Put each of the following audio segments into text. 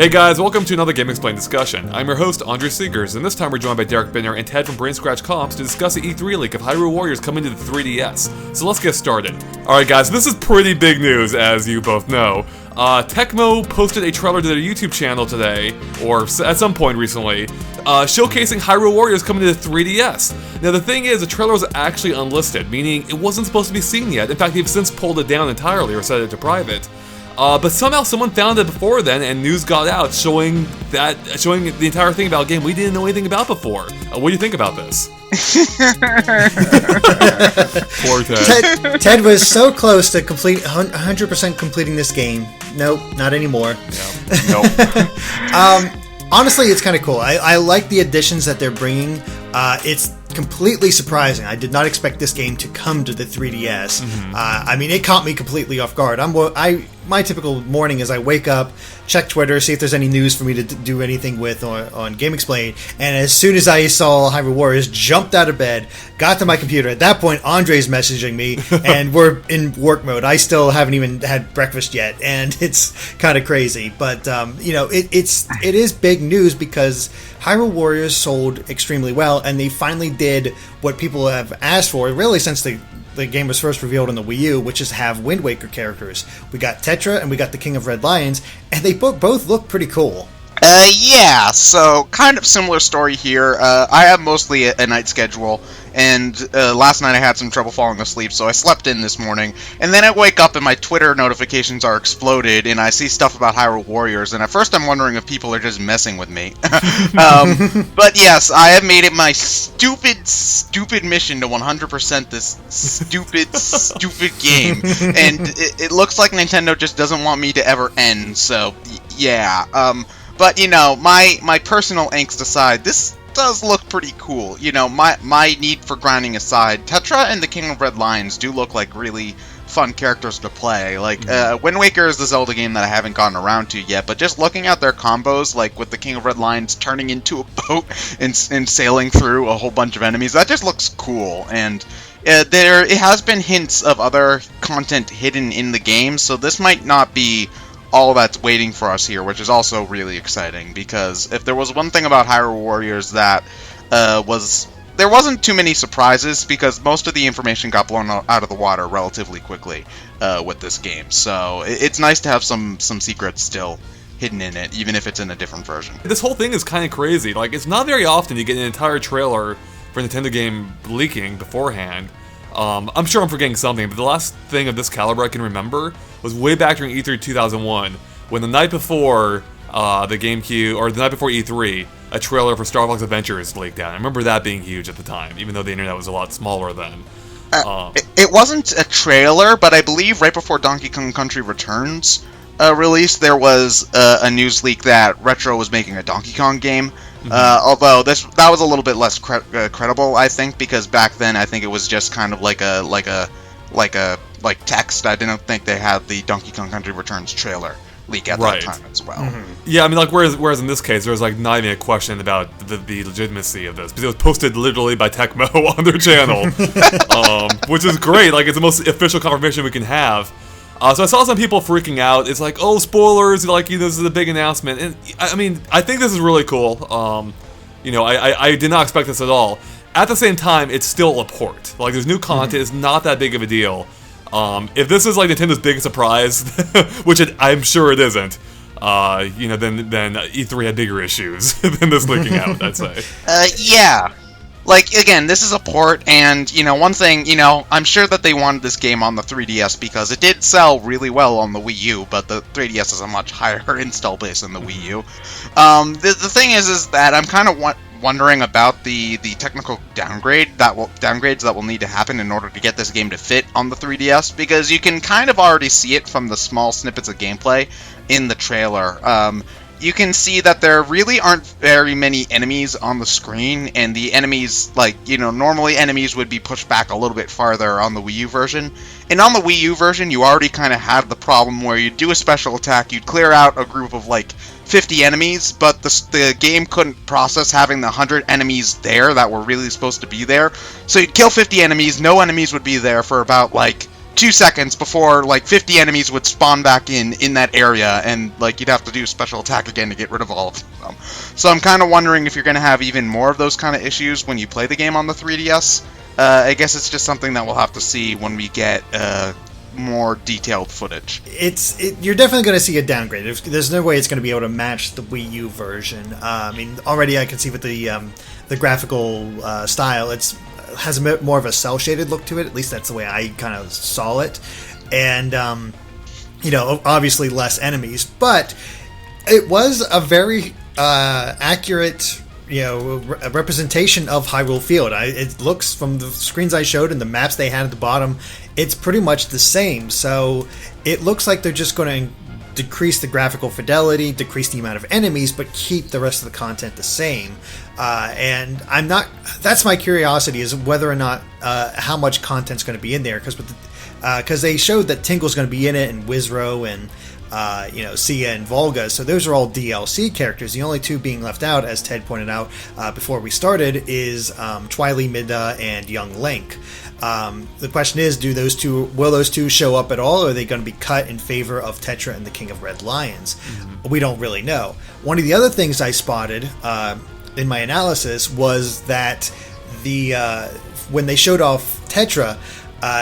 Hey guys, welcome to another GameXplain discussion. I'm your host, Andre Seegers, and this time we're joined by Derek Binner and Ted from Brain Scratch Comps to discuss the E3 leak of Hyrule Warriors coming to the 3DS. So let's get started. Alright guys, this is pretty big news, as you both know. Tecmo posted a trailer to their YouTube channel today, or at some point recently, showcasing Hyrule Warriors coming to the 3DS. Now the thing is, the trailer was actually unlisted, meaning it wasn't supposed to be seen yet. In fact, they've since pulled it down entirely or set it to private. But somehow someone found it before then, and news got out showing the entire thing about a game we didn't know anything about before. What do you think about this? Poor Ted. Ted was so close to 100% completing this game. Nope, not anymore. Yeah. Nope. Honestly, it's kind of cool. I like the additions that they're bringing. It's completely surprising. I did not expect this game to come to the 3DS. Mm-hmm. I mean, it caught me completely off guard. My typical morning is I wake up, check Twitter, see if there's any news for me to do anything with on GameXplain, and as soon as I saw Hyrule Warriors, jumped out of bed, got to my computer. At that point, Andre's messaging me, and we're in work mode. I still haven't even had breakfast yet, and it's kind of crazy. But it is big news because Hyrule Warriors sold extremely well, and they finally did what people have asked for, really, since the game was first revealed on the Wii U, which is have Wind Waker characters. We got Tetra and we got the King of Red Lions, and they both look pretty cool. Yeah, so kind of similar story here. I have mostly a night schedule, and last night I had some trouble falling asleep, so I slept in this morning, and then I wake up and my Twitter notifications are exploded, and I see stuff about Hyrule Warriors, and at first I'm wondering if people are just messing with me. But yes, I have made it my stupid mission to 100% this stupid game, and it looks like Nintendo just doesn't want me to ever end, so yeah. But, my personal angst aside, this does look pretty cool. My need for grinding aside, Tetra and the King of Red Lions do look like really fun characters to play. Like, Wind Waker is the Zelda game that I haven't gotten around to yet, but just looking at their combos, like with the King of Red Lions turning into a boat and sailing through a whole bunch of enemies, that just looks cool. And it has been hints of other content hidden in the game, so this might not be all that's waiting for us here, which is also really exciting, because if there was one thing about Hyrule Warriors that there wasn't too many surprises, because most of the information got blown out of the water relatively quickly with this game. So it's nice to have some secrets still hidden in it, even if it's in a different version. This whole thing is kind of crazy. Like, it's not very often you get an entire trailer for a Nintendo game leaking beforehand. I'm sure I'm forgetting something, but the last thing of this caliber I can remember was way back during E3 2001, when the night before the GameCube, or the night before E3, a trailer for Star Fox Adventures leaked out. I remember that being huge at the time, even though the internet was a lot smaller then. It wasn't a trailer, but I believe right before Donkey Kong Country Returns released, there was a news leak that Retro was making a Donkey Kong game. Although that was a little bit less credible, I think, because back then I think it was just kind of like text. I didn't think they had the Donkey Kong Country Returns trailer leak at that time as well. Mm-hmm. Yeah, I mean, like whereas in this case there was like not even a question about the legitimacy of this, because it was posted literally by Tecmo on their channel, which is great. Like, it's the most official confirmation we can have. So I saw some people freaking out. It's like, oh, spoilers, like, this is a big announcement. And I mean, I think this is really cool. I did not expect this at all. At the same time, it's still a port. Like, there's new content. It's not that big of a deal. If this is like Nintendo's biggest surprise, which I'm sure it isn't, then E3 had bigger issues than this leaking out, I'd say. Yeah. Like, again, this is a port, and, one thing, I'm sure that they wanted this game on the 3DS because it did sell really well on the Wii U, but the 3DS is a much higher install base than the Wii U. The thing is that I'm kind of wondering about the technical downgrades that will need to happen in order to get this game to fit on the 3DS, because you can kind of already see it from the small snippets of gameplay in the trailer. You can see that there really aren't very many enemies on the screen, and the enemies, normally enemies would be pushed back a little bit farther on the Wii U version. And on the Wii U version, you already kind of had the problem where you'd do a special attack, you'd clear out a group of, 50 enemies, but the game couldn't process having the 100 enemies there that were really supposed to be there. So you'd kill 50 enemies, no enemies would be there for about, 2 seconds before like 50 enemies would spawn back in that area, and like you'd have to do special attack again to get rid of all of them. So I'm kind of wondering if you're going to have even more of those kind of issues when you play the game on the 3DS. I guess it's just something that we'll have to see when we get more detailed footage. You're definitely going to see a downgrade. There's no way it's going to be able to match the Wii U version. I mean, already I can see with the graphical style, has a bit more of a cel-shaded look to it. At least that's the way I kind of saw it. And, obviously less enemies. But it was a very accurate, representation of Hyrule Field. It looks, from the screens I showed and the maps they had at the bottom, it's pretty much the same. So it looks like they're just going to decrease the graphical fidelity, decrease the amount of enemies, but keep the rest of the content the same. And that's my curiosity, is whether or not how much content's going to be in there, because they showed that Tingle's going to be in it, and Wizro, and Sia and Volga. So those are all DLC characters. The only two being left out, as Ted pointed out before we started, is Twily Midna and Young Link. The question is, will those two show up at all, or are they going to be cut in favor of Tetra and the King of Red Lions? Mm-hmm. We don't really know. One of the other things I spotted in my analysis was that when they showed off Tetra,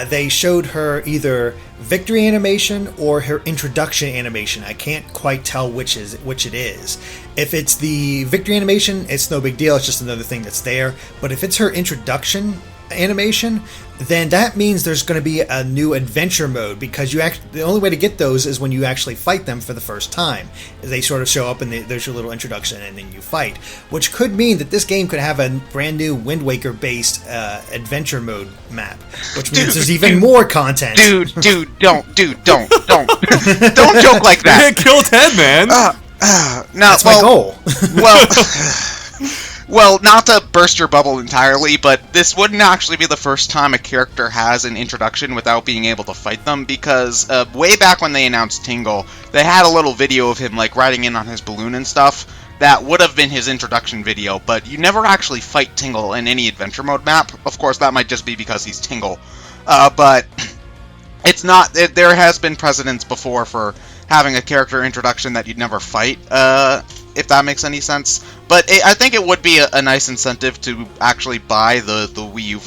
they showed her either victory animation or her introduction animation. I can't quite tell which it is. If it's the victory animation, it's no big deal. It's just another thing that's there. But if it's her introduction animation, then that means there's going to be a new adventure mode, because the only way to get those is when you actually fight them for the first time. They sort of show up and there's your little introduction, and then you fight, which could mean that this game could have a brand new Wind Waker based adventure mode map, which means there's even more content. Don't don't joke like that. You can't kill Ted, man. That's my goal. Well, not to burst your bubble entirely, but this wouldn't actually be the first time a character has an introduction without being able to fight them, because way back when they announced Tingle, they had a little video of him like riding in on his balloon and stuff. That would have been his introduction video, but you never actually fight Tingle in any adventure mode map. Of course, that might just be because he's Tingle. But it's not. There has been precedence before for having a character introduction that you'd never fight, if that makes any sense. But I think it would be a nice incentive to actually buy the Wii U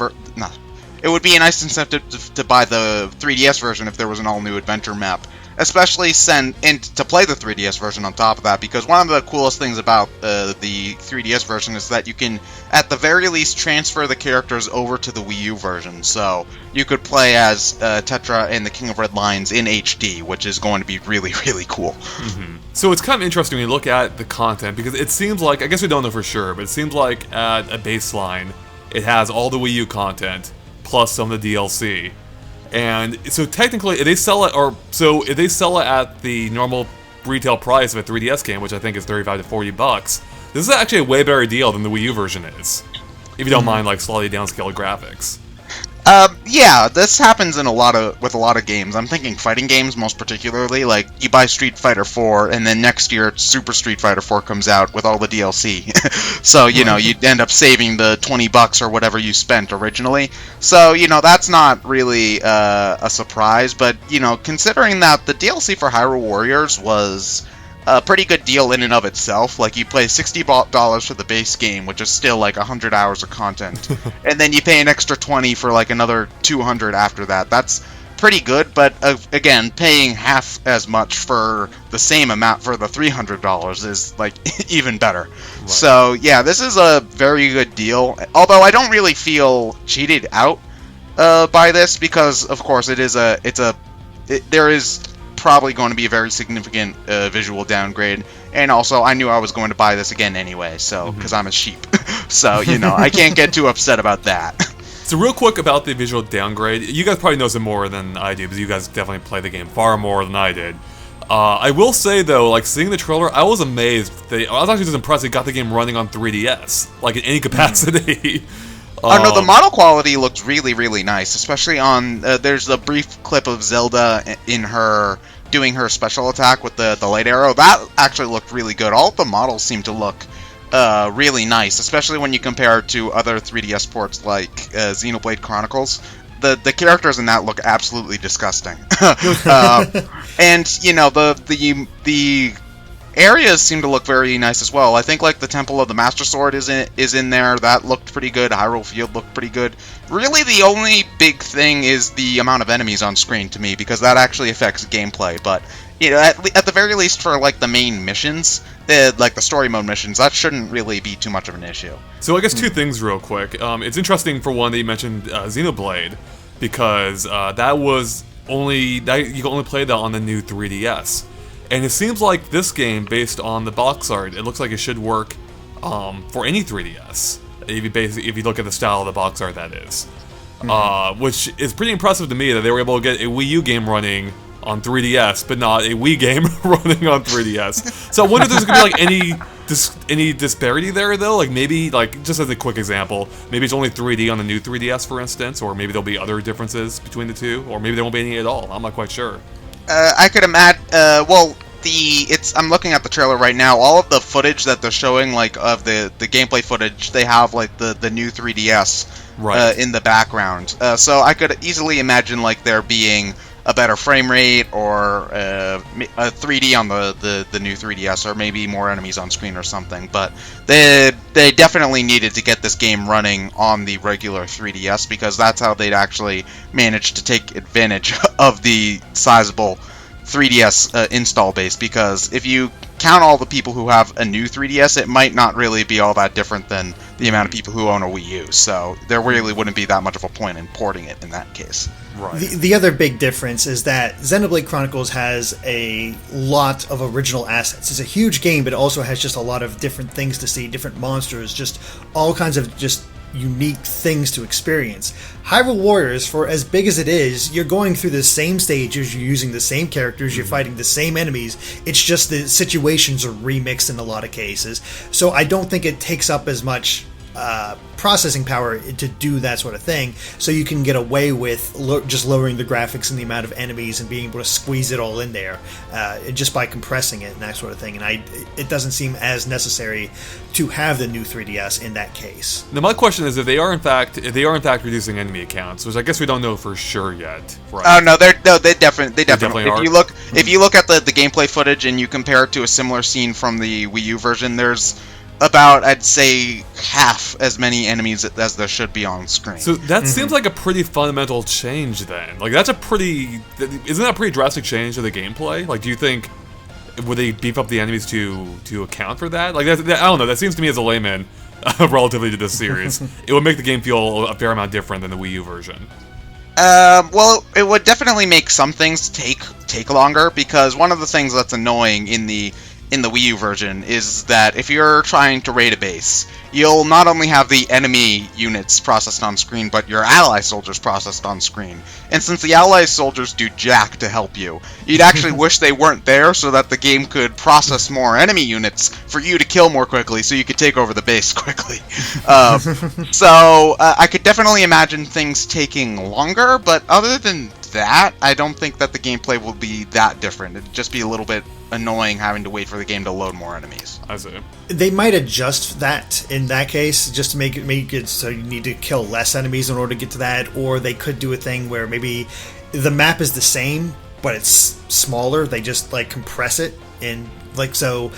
it would be a nice incentive to buy the 3DS version if there was an all-new adventure map. Especially to play the 3DS version on top of that, because one of the coolest things about the 3DS version is that you can, at the very least, transfer the characters over to the Wii U version. So you could play as Tetra and the King of Red Lions in HD, which is going to be really, really cool. Mm-hmm. So it's kind of interesting when you look at the content, because it seems like, I guess we don't know for sure, but it seems like at a baseline, it has all the Wii U content, plus some of the DLC. And so technically, if they sell it at the normal retail price of a 3DS game, which I think is $35 to $40, this is actually a way better deal than the Wii U version is, if you don't mind like slightly downscaled graphics. Yeah, this happens with a lot of games. I'm thinking fighting games most particularly. Like, you buy Street Fighter 4, and then next year Super Street Fighter 4 comes out with all the DLC. So, you'd end up saving the $20 or whatever you spent originally. So, that's not really a surprise. But, considering that the DLC for Hyrule Warriors was a pretty good deal in and of itself. Like, you pay $60 for the base game, which is still like 100 hours of content, and then you pay an extra $20 for like another 200 after that. That's pretty good, but again, paying half as much for the same amount for the $300 is like even better. Right. So yeah, this is a very good deal. Although I don't really feel cheated out by this, because of course there is probably going to be a very significant visual downgrade, and also I knew I was going to buy this again anyway, so because I'm a sheep. So I can't get too upset about that. So real quick about the visual downgrade, you guys probably know some more than I do, because you guys definitely play the game far more than I did. I will say though, like, seeing the trailer, I was amazed. I was actually just impressed they got the game running on 3DS, like in any capacity. Oh no, the model quality looks really, really nice, especially on, there's a brief clip of Zelda in her doing her special attack with the light arrow. That actually looked really good. All of the models seem to look really nice, especially when you compare it to other 3DS ports like Xenoblade Chronicles. the characters in that look absolutely disgusting. And you know, the areas seem to look very nice as well. I think like the Temple of the Master Sword is in there. That looked pretty good. Hyrule Field looked pretty good. Really, the only big thing is the amount of enemies on screen to me, because that actually affects gameplay. But you know, at the very least for like the main missions, like the story mode missions, that shouldn't really be too much of an issue. So I guess two things real quick. It's interesting for one that you mentioned Xenoblade, because that was you can only play that on the new 3DS. And it seems like this game, based on the box art, it looks like it should work for any 3DS. If you look at the style of the box art, that is. Which is pretty impressive to me that they were able to get a Wii U game running on 3DS, but not a Wii game running on 3DS. So I wonder if there's going to be like any disparity there, though. Like maybe, like just as a quick example, maybe it's only 3D on the new 3DS, for instance, or maybe there'll be other differences between the two, or maybe there won't be any at all. I'm not quite sure. I could imagine. Well, I'm looking at the trailer right now. All of the footage that they're showing, like of the gameplay footage, they have like the new 3DS in the background. So I could easily imagine like there being a better frame rate, or a 3D on the new 3DS, or maybe more enemies on screen or something. But they definitely needed to get this game running on the regular 3DS, because that's how they'd actually manage to take advantage of the sizable 3DS install base. Because if you count all the people who have a new 3DS, it might not really be all that different than the amount of people who own a Wii U. So there really wouldn't be that much of a point in porting it in that case. Right. The other big difference is that Xenoblade Chronicles has a lot of original assets. It's a huge game, but it also has just a lot of different things to see, different monsters, just all kinds of just unique things to experience. Hyrule Warriors, for as big as it is, you're going through the same stages, you're using the same characters, you're fighting the same enemies. It's just the situations are remixed in a lot of cases. So I don't think it takes up as much processing power to do that sort of thing, so you can get away with just lowering the graphics and the amount of enemies and being able to squeeze it all in there just by compressing it and that sort of thing. And it doesn't seem as necessary to have the new 3DS in that case. Now my question is, if they are in fact reducing enemy accounts, which I guess we don't know for sure yet. Right? Oh no, they definitely are. If you look at the gameplay footage and you compare it to a similar scene from the Wii U version, there's about, I'd say, half as many enemies as there should be on screen. So that seems like a pretty fundamental change then. Like isn't that a pretty drastic change to the gameplay? Like do you think, would they beef up the enemies to account for that? Like I don't know, that seems to me as a layman, relatively to this series, it would make the game feel a fair amount different than the Wii U version. Well, it would definitely make some things take longer, because one of the things that's annoying in the Wii U version is that if you're trying to raid a base, you'll not only have the enemy units processed on screen, but your ally soldiers processed on screen. And since the ally soldiers do jack to help you, you'd actually wish they weren't there, so that the game could process more enemy units for you to kill more quickly, so you could take over the base quickly. So I could definitely imagine things taking longer, but other than that, I don't think that the gameplay will be that different. It'd just be a little bit annoying having to wait for the game to load more enemies. I see. They might adjust that in that case, just to make it so you need to kill less enemies in order to get to that, or they could do a thing where maybe the map is the same, but it's smaller. They just like compress it, and like so.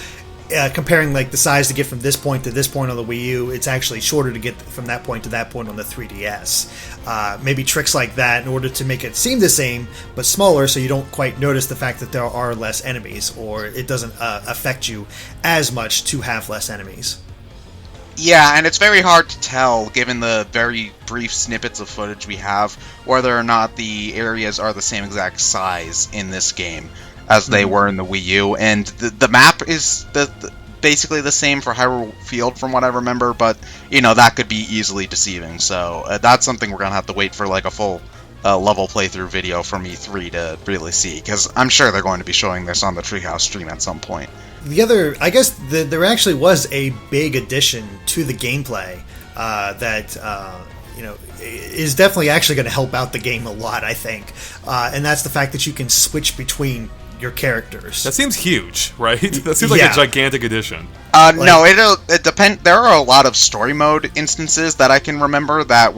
Comparing like the size to get from this point to this point on the Wii U, it's actually shorter to get from that point to that point on the 3DS. Maybe tricks like that in order to make it seem the same but smaller, so you don't quite notice the fact that there are less enemies, or it doesn't affect you as much to have less enemies. Yeah, and it's very hard to tell, given the very brief snippets of footage we have, whether or not the areas are the same exact size in this game as they were in the Wii U, and the map is basically the same for Hyrule Field from what I remember, but you know, that could be easily deceiving, so that's something we're gonna have to wait for like a full level playthrough video from E3 to really see, because I'm sure they're going to be showing this on the Treehouse stream at some point. The other, I guess there actually was a big addition to the gameplay that is definitely actually going to help out the game a lot, I think, and that's the fact that you can switch between your characters. That seems huge, right? That seems like a gigantic addition. No, it depend. There are a lot of story mode instances that I can remember that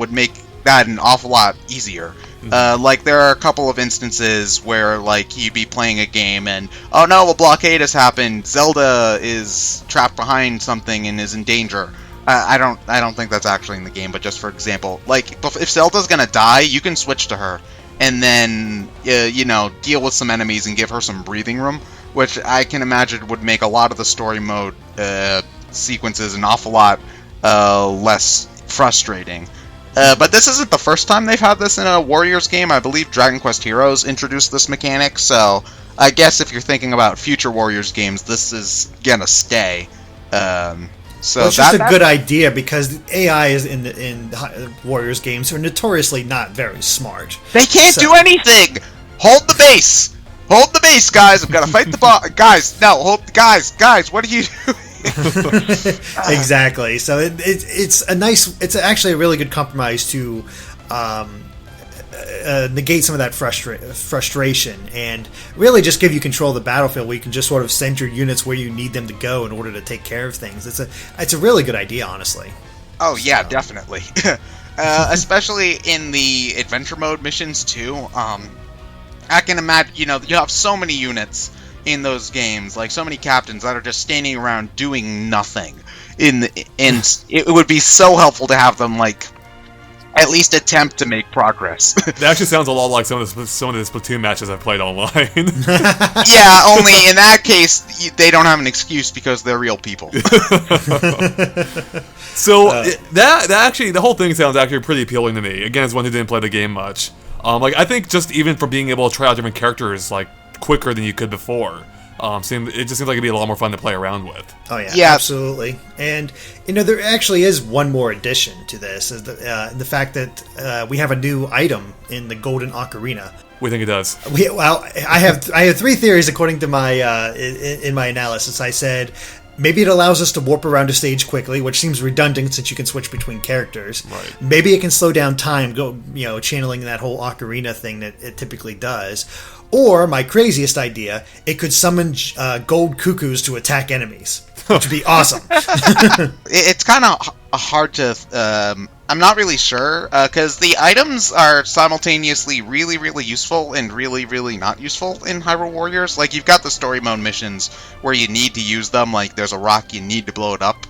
that an awful lot easier. Like, there are a couple of instances where, like, you'd be playing a game and, oh no, a blockade has happened, Zelda is trapped behind something and is in danger. I don't think that's actually in the game, but just for example, like, if Zelda's gonna die, you can switch to her, and then, deal with some enemies and give her some breathing room, which I can imagine would make a lot of the story mode sequences an awful lot less frustrating. But this isn't the first time they've had this in a Warriors game. I believe Dragon Quest Heroes introduced this mechanic, so I guess if you're thinking about future Warriors games, this is gonna stay. So it's just a good idea, because the AI is in Warriors games are notoriously not very smart. They can't do anything! Hold the base! Hold the base, guys! I'm gonna fight the boss. Guys, no, guys, what are you doing? Exactly. So it's actually a really good compromise to negate some of that frustration and really just give you control of the battlefield, where you can just sort of send your units where you need them to go in order to take care of things. It's a really good idea, honestly. Oh yeah, definitely. Especially in the adventure mode missions too. I can imagine, you have so many units in those games, like so many captains that are just standing around doing nothing. And it would be so helpful to have them, like, at least attempt to make progress. That actually sounds a lot like some of the Splatoon matches I've played online. Yeah, only in that case, they don't have an excuse because they're real people. So, that actually, the whole thing sounds actually pretty appealing to me. Again, as one who didn't play the game much. I think just even from being able to try out different characters, like, quicker than you could before. It just seems like it'd be a lot more fun to play around with. Oh yeah, absolutely. And there actually is one more addition to this, is the fact that we have a new item in the Golden Ocarina. We think it does. I have three theories according to my in my analysis. I said maybe it allows us to warp around a stage quickly, which seems redundant since you can switch between characters. Right. Maybe it can slow down time, channeling that whole ocarina thing that it typically does. Or, my craziest idea, it could summon gold cuckoos to attack enemies, which would be awesome. It's kind of hard to... I'm not really sure, because the items are simultaneously really, really useful and really, really not useful in Hyrule Warriors. Like, you've got the story mode missions where you need to use them, like there's a rock, you need to blow it up.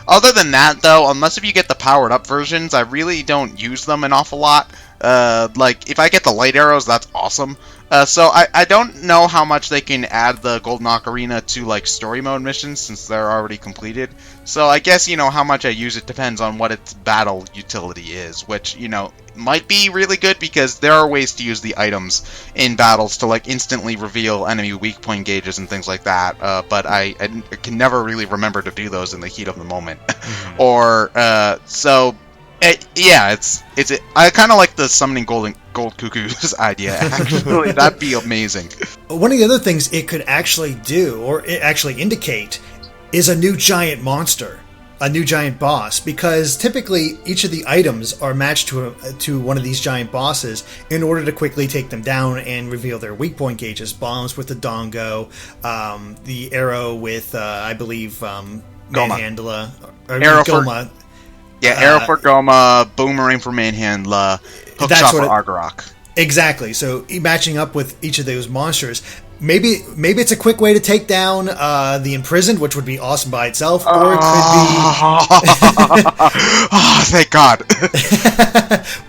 Other than that, though, unless if you get the powered-up versions, I really don't use them an awful lot. Like, if I get the light arrows, that's awesome. So I don't know how much they can add the Golden Ocarina to, like, story mode missions, since they're already completed. So I guess, how much I use it depends on what its battle utility is, which, might be really good, because there are ways to use the items in battles to, like, instantly reveal enemy weak point gauges and things like that, but I can never really remember to do those in the heat of the moment. I kind of like the summoning gold cuckoos idea, actually. That'd be amazing. One of the other things it could actually do, or it actually indicate, is a new giant monster, a new giant boss, because typically each of the items are matched to one of these giant bosses in order to quickly take them down and reveal their weak point gauges. Bombs with the Dongo, the arrow with, I believe, Manhandla, or Goma. Yeah, arrow for Goma, boomerang for Manhandla, hookshot for Argarok. Exactly. So matching up with each of those monsters, maybe it's a quick way to take down the Imprisoned, which would be awesome by itself, or it could be... Oh, thank God.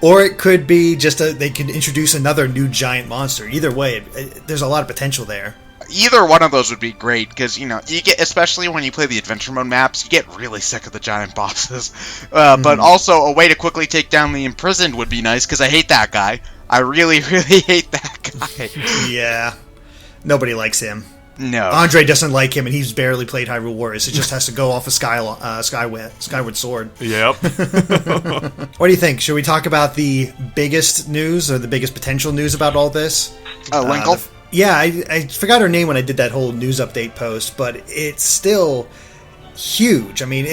Or it could be just they could introduce another new giant monster. Either way, there's a lot of potential there. Either one of those would be great, because, you get, especially when you play the adventure mode maps, you get really sick of the giant bosses. But also, a way to quickly take down the Imprisoned would be nice, because I hate that guy. I really, really hate that guy. Yeah. Nobody likes him. No. Andre doesn't like him, and he's barely played Hyrule Warriors. He just has to go off of Skyward Sword. Yep. What do you think? Should we talk about the biggest news, or the biggest potential news about all this? Linkle? Yeah, I forgot her name when I did that whole news update post, but it's still huge. I mean,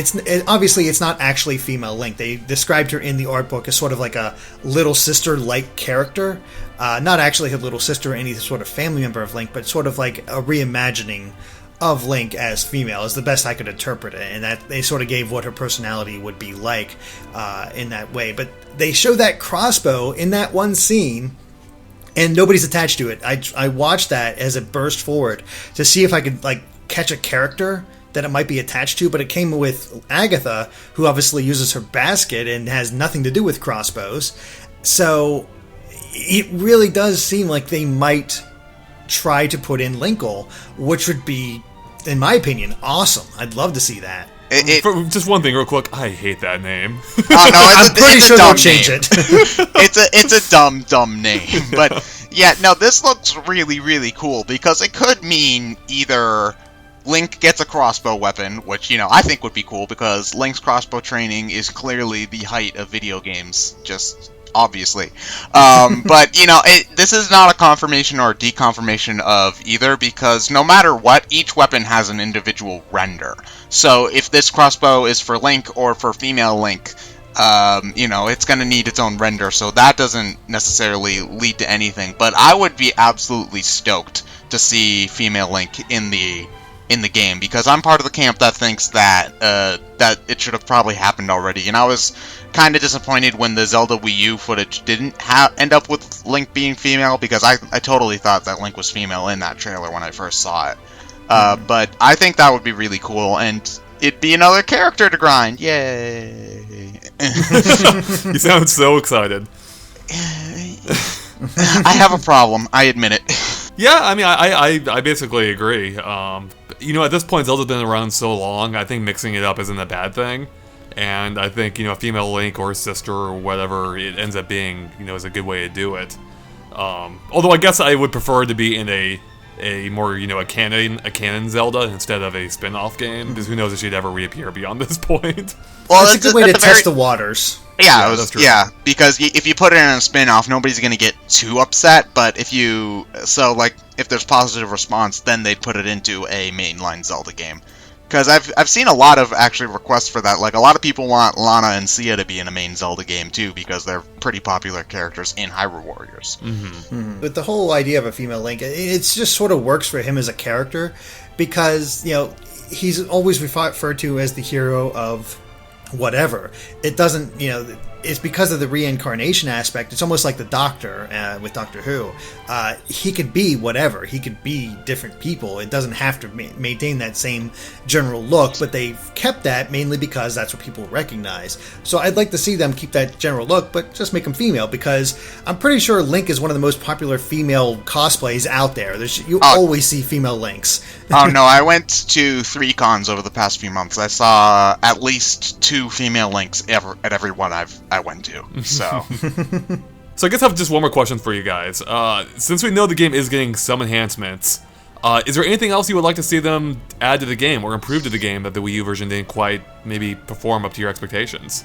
obviously it's not actually female Link. They described her in the art book as sort of like a little sister-like character. Not actually her little sister or any sort of family member of Link, but sort of like a reimagining of Link as female is the best I could interpret it, and that they sort of gave what her personality would be like in that way. But they show that crossbow in that one scene, and nobody's attached to it. I watched that as it burst forward to see if I could like catch a character that it might be attached to, but it came with Agatha, who obviously uses her basket and has nothing to do with crossbows. So it really does seem like they might try to put in Linkle, which would be, in my opinion, awesome. I'd love to see that. Just one thing real quick, I hate that name. Oh, no, I'm pretty sure they'll change it. It's a dumb name. But yeah, no, this looks really, really cool because it could mean either Link gets a crossbow weapon, which, I think would be cool because Link's crossbow training is clearly the height of video games, just obviously. But, this is not a confirmation or a deconfirmation of either because no matter what, each weapon has an individual render. So if this crossbow is for Link or for female Link, it's going to need its own render, so that doesn't necessarily lead to anything. But I would be absolutely stoked to see female Link in the game because I'm part of the camp that thinks that it should have probably happened already, and I was kind of disappointed when the Zelda Wii U footage didn't end up with Link being female because I totally thought that Link was female in that trailer when I first saw it. But I think that would be really cool, and it'd be another character to grind. Yay! You sound so excited. I have a problem. I admit it. Yeah, I mean, I basically agree. At this point, Zelda's been around so long, I think mixing it up isn't a bad thing. And I think, a female Link or sister or whatever it ends up being, is a good way to do it. Although I guess I would prefer to be in a more, a canon Zelda instead of a spin-off game, because who knows if she'd ever reappear beyond this point. Well, it's a good way to test the waters. Yeah, because if you put it in a spin-off, nobody's going to get too upset, but if there's positive response, then they'd put it into a mainline Zelda game. Because I've seen a lot of actually requests for that. Like, a lot of people want Lana and Cia to be in a main Zelda game, too, because they're pretty popular characters in Hyrule Warriors. But the whole idea of a female Link, it just sort of works for him as a character, because, he's always referred to as the hero of whatever. It doesn't, it's because of the reincarnation aspect. It's almost like the Doctor with Doctor Who. He could be whatever. He could be different people. It doesn't have to maintain that same general look, but they've kept that mainly because that's what people recognize. So I'd like to see them keep that general look, but just make him female, because I'm pretty sure Link is one of the most popular female cosplays out there. You always see female Links. Oh no, I went to 3 cons over the past few months. I saw at least 2 female Links at every one I went to, so... So I guess I have just one more question for you guys. Since we know the game is getting some enhancements, is there anything else you would like to see them add to the game or improve to the game that the Wii U version didn't quite maybe perform up to your expectations?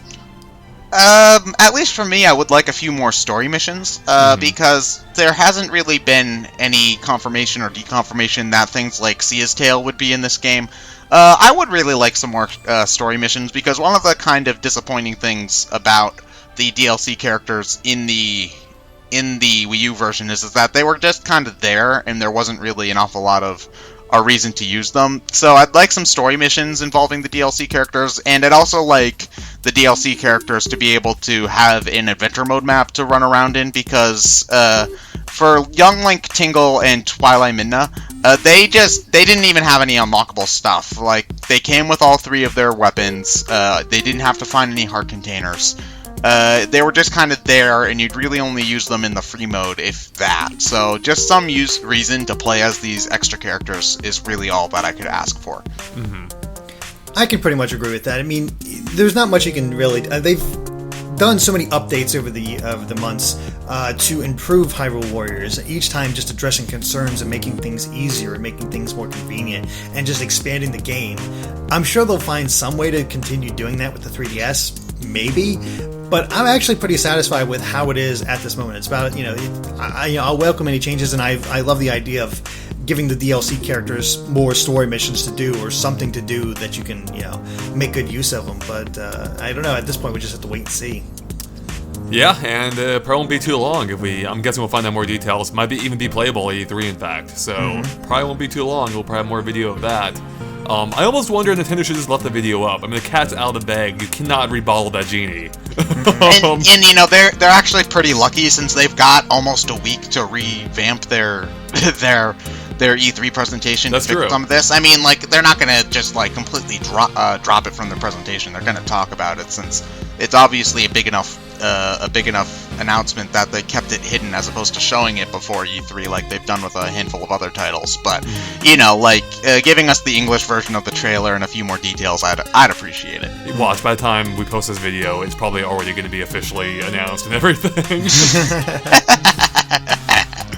At least for me, I would like a few more story missions, because there hasn't really been any confirmation or deconfirmation that things like Cia's Tale would be in this game. I would really like some more story missions, because one of the kind of disappointing things about the DLC characters in the Wii U version is that they were just kind of there, and there wasn't really an awful lot of a reason to use them. So I'd like some story missions involving the DLC characters, and I'd also like the DLC characters to be able to have an adventure mode map to run around in, because for Young Link, Tingle, and Twilight Midna, they didn't even have any unlockable stuff. Like, they came with all 3 of their weapons, they didn't have to find any heart containers. They were just kind of there, and you'd really only use them in the free mode, if that. So just some reason to play as these extra characters is really all that I could ask for. I can pretty much agree with that. I mean, there's not much you can really... they've done so many updates over the months to improve Hyrule Warriors, each time just addressing concerns and making things easier and making things more convenient and just expanding the game. I'm sure they'll find some way to continue doing that with the 3DS, maybe, but I'm actually pretty satisfied with how it is at this moment. It's about, I'll welcome any changes, and I love the idea of giving the DLC characters more story missions to do, or something to do that you can, make good use of them. But I don't know, at this point we just have to wait and see. Yeah, and probably won't be too long. I'm guessing we'll find out more details. Might even be playable at E3, in fact. So probably won't be too long. We'll probably have more video of that. I almost wonder if Nintendo should just left the video up. I mean, the cat's out of the bag. You cannot rebottle that genie. And you know, they're actually pretty lucky since they've got almost a week to revamp their E3 presentation. That's to fix true. Some of this, I mean, like they're not gonna just like completely drop it from the presentation. They're gonna talk about it since it's obviously a big enough announcement that they kept it hidden as opposed to showing it before E3 like they've done with a handful of other titles. But you know, like giving us the English version of the trailer and a few more details, I'd appreciate it. Watch, by the time we post this video, it's probably already going to be officially announced and everything.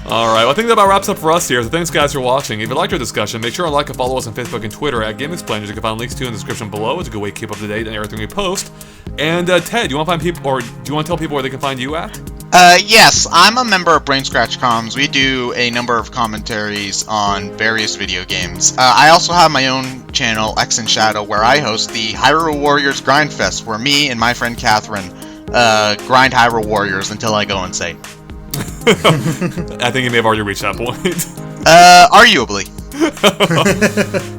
Alright, well I think that about wraps up for us here, so thanks guys for watching. If you liked our discussion, make sure to like and follow us on Facebook and Twitter at GameXplain, which you can find links to in the description below. It's a good way to keep up to date on everything we post. And Ted, do you want to find people, or do you want to tell people where they can find you at? Yes, I'm a member of Brain Scratch Comms. We do a number of commentaries on various video games. I also have my own channel, X and Shadow, where I host the Hyrule Warriors Grind Fest, where me and my friend Catherine grind Hyrule Warriors until I go insane. I think you may have already reached that point. Arguably.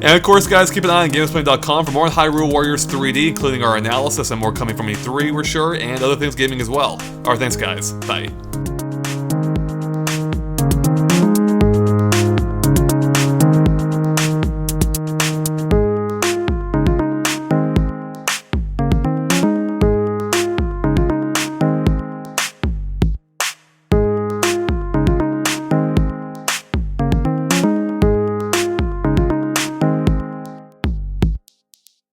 And of course, guys, keep an eye on GameXplain.com for more on Hyrule Warriors 3D, including our analysis and more coming from E3, we're sure, and other things gaming as well. Alright, thanks, guys. Bye.